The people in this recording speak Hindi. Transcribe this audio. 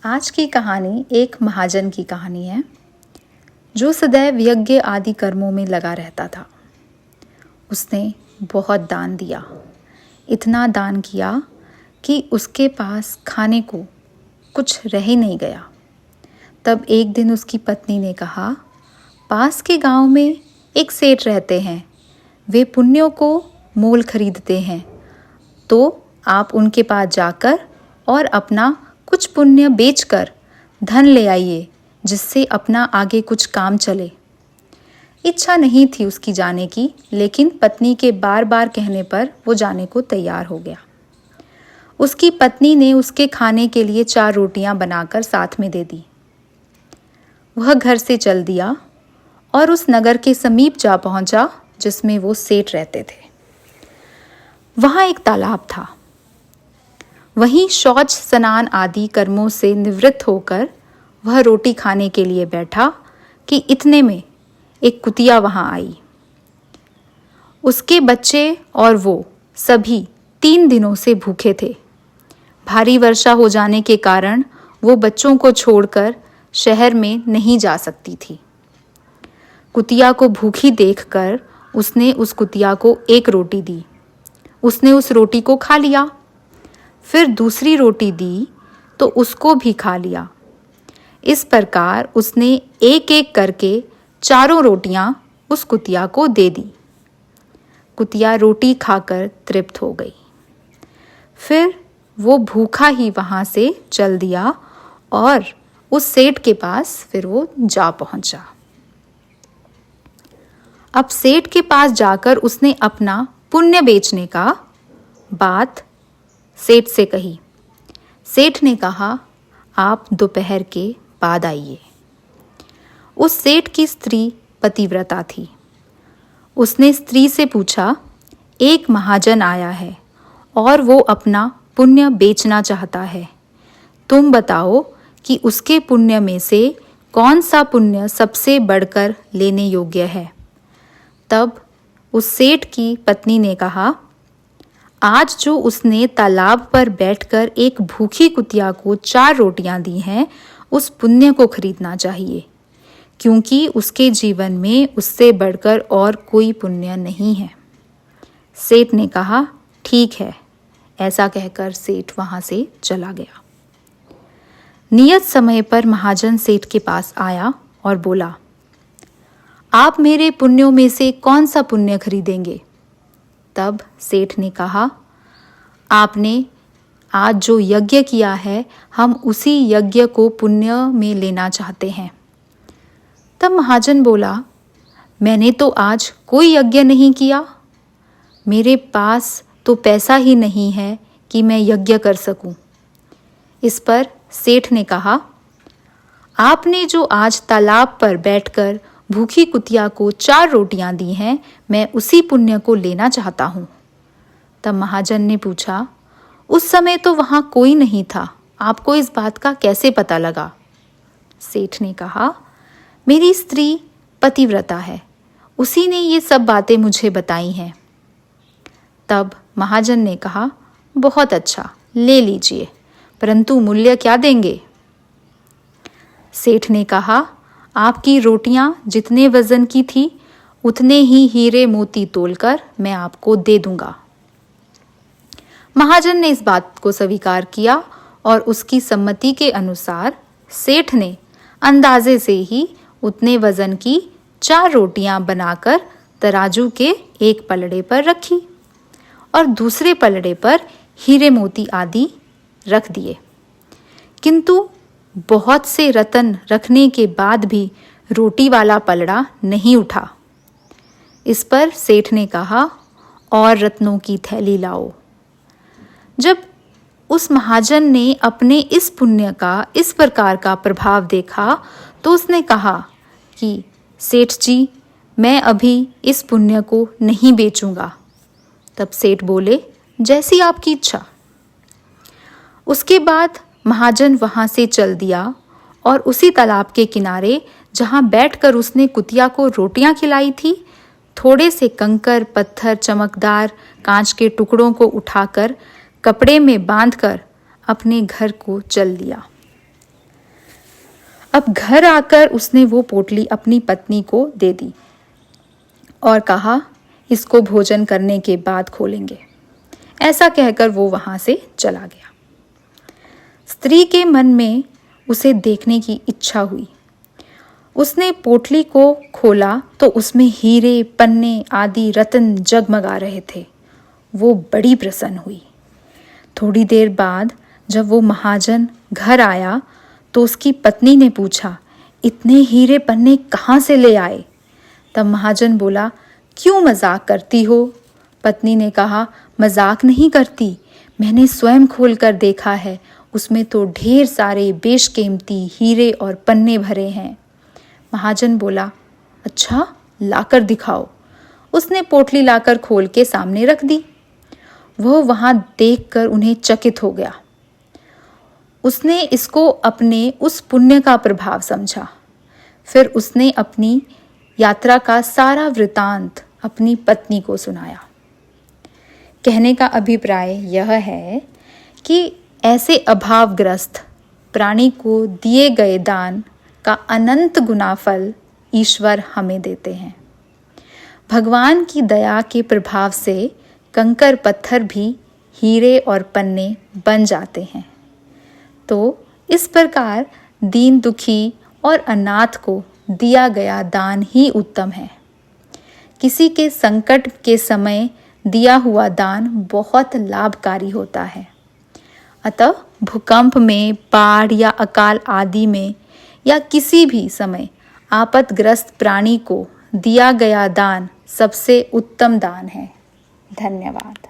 आज की कहानी एक महाजन की कहानी है जो सदैव यज्ञ आदि कर्मों में लगा रहता था। उसने बहुत दान दिया, इतना दान किया कि उसके पास खाने को कुछ रह ही नहीं गया। तब एक दिन उसकी पत्नी ने कहा, पास के गांव में एक सेठ रहते हैं, वे पुण्यों को मोल खरीदते हैं, तो आप उनके पास जाकर और अपना कुछ पुण्य बेचकर धन ले आइए, जिससे अपना आगे कुछ काम चले। इच्छा नहीं थी उसकी जाने की, लेकिन पत्नी के बार बार कहने पर वो जाने को तैयार हो गया। उसकी पत्नी ने उसके खाने के लिए 4 रोटियां बनाकर साथ में दे दी। वह घर से चल दिया और उस नगर के समीप जा पहुंचा जिसमें वो सेठ रहते थे। वहां एक तालाब था। वहीं शौच स्नान आदि कर्मों से निवृत्त होकर वह रोटी खाने के लिए बैठा कि इतने में एक कुतिया वहां आई। उसके बच्चे और वो सभी 3 दिनों से भूखे थे। भारी वर्षा हो जाने के कारण वो बच्चों को छोड़कर शहर में नहीं जा सकती थी। कुतिया को भूखी देखकर उसने उस कुतिया को 1 रोटी दी। उसने उस रोटी को खा लिया। फिर दूसरी रोटी दी तो उसको भी खा लिया। इस प्रकार उसने एक एक करके 4 रोटियां उस कुतिया को दे दी। कुतिया रोटी खाकर तृप्त हो गई। फिर वो भूखा ही वहां से चल दिया और उस सेठ के पास फिर वो जा पहुंचा। अब सेठ के पास जाकर उसने अपना पुण्य बेचने का बात सेठ से कही। सेठ ने कहा, आप दोपहर के बाद आइए। उस सेठ की स्त्री पतिव्रता थी। उसने स्त्री से पूछा, एक महाजन आया है और वो अपना पुण्य बेचना चाहता है। तुम बताओ कि उसके पुण्य में से कौन सा पुण्य सबसे बढ़कर लेने योग्य है। तब उस सेठ की पत्नी ने कहा, आज जो उसने तालाब पर बैठकर एक भूखी कुतिया को 4 रोटियां दी हैं, उस पुण्य को खरीदना चाहिए, क्योंकि उसके जीवन में उससे बढ़कर और कोई पुण्य नहीं है। सेठ ने कहा, ठीक है। ऐसा कहकर सेठ वहां से चला गया। नियत समय पर महाजन सेठ के पास आया और बोला, आप मेरे पुण्यों में से कौन सा पुण्य खरीदेंगे। तब सेठ ने कहा, आपने आज जो यज्ञ किया है, हम उसी यज्ञ को पुण्य में लेना चाहते हैं। तब महाजन बोला, मैंने तो आज कोई यज्ञ नहीं किया। मेरे पास तो पैसा ही नहीं है कि मैं यज्ञ कर सकूं। इस पर सेठ ने कहा, आपने जो आज तालाब पर बैठकर भूखी कुतिया को 4 रोटियां दी हैं, मैं उसी पुण्य को लेना चाहता हूं। तब महाजन ने पूछा, उस समय तो वहां कोई नहीं था, आपको इस बात का कैसे पता लगा। सेठ ने कहा, मेरी स्त्री पतिव्रता है, उसी ने ये सब बातें मुझे बताई हैं। तब महाजन ने कहा, बहुत अच्छा, ले लीजिए, परंतु मूल्य क्या देंगे। सेठ ने कहा, आपकी रोटियां जितने वजन की थी, उतने ही हीरे मोती तोलकर मैं आपको दे दूंगा। महाजन ने इस बात को स्वीकार किया और उसकी सम्मति के अनुसार सेठ ने अंदाजे से ही उतने वजन की 4 रोटियां बनाकर तराजू के एक पलड़े पर रखी और दूसरे पलड़े पर हीरे मोती आदि रख दिए। किंतु बहुत से रत्न रखने के बाद भी रोटी वाला पलड़ा नहीं उठा। इस पर सेठ ने कहा, और रत्नों की थैली लाओ। जब उस महाजन ने अपने इस पुण्य का इस प्रकार का प्रभाव देखा, तो उसने कहा कि सेठ जी, मैं अभी इस पुण्य को नहीं बेचूंगा। तब सेठ बोले, जैसी आपकी इच्छा। उसके बाद महाजन वहां से चल दिया और उसी तालाब के किनारे जहां बैठकर उसने कुतिया को रोटियां खिलाई थी, थोड़े से कंकर, पत्थर, चमकदार कांच के टुकड़ों को उठाकर कपड़े में बांधकर अपने घर को चल दिया। अब घर आकर उसने वो पोटली अपनी पत्नी को दे दी और कहा, इसको भोजन करने के बाद खोलेंगे। ऐसा कहकर वो वहां से चला गया। स्त्री के मन में उसे देखने की इच्छा हुई। उसने पोटली को खोला तो उसमें हीरे, पन्ने आदि रत्न जगमगा रहे थे। वो बड़ी प्रसन्न हुई। थोड़ी देर बाद जब वो महाजन घर आया तो उसकी पत्नी ने पूछा, इतने हीरे पन्ने कहाँ से ले आए? तब महाजन बोला, क्यों मजाक करती हो? पत्नी ने कहा, मजाक नहीं करती, मैंने स्वयं खोलकर देखा है, उसमें तो ढेर सारे बेशकीमती हीरे और पन्ने भरे हैं। महाजन बोला, अच्छा, लाकर दिखाओ। उसने पोटली लाकर खोल के सामने रख दी। वह वहां देखकर उन्हें चकित हो गया। उसने इसको अपने उस पुण्य का प्रभाव समझा। फिर उसने अपनी यात्रा का सारा वृतांत अपनी पत्नी को सुनाया। कहने का अभिप्राय यह है कि ऐसे अभावग्रस्त प्राणी को दिए गए दान का अनंत गुना फल ईश्वर हमें देते हैं। भगवान की दया के प्रभाव से कंकर पत्थर भी हीरे और पन्ने बन जाते हैं। तो इस प्रकार दीन दुखी और अनाथ को दिया गया दान ही उत्तम है। किसी के संकट के समय दिया हुआ दान बहुत लाभकारी होता है। अतः भूकंप में, बाढ़ या अकाल आदि में या किसी भी समय आपतग्रस्त प्राणी को दिया गया दान सबसे उत्तम दान है। धन्यवाद।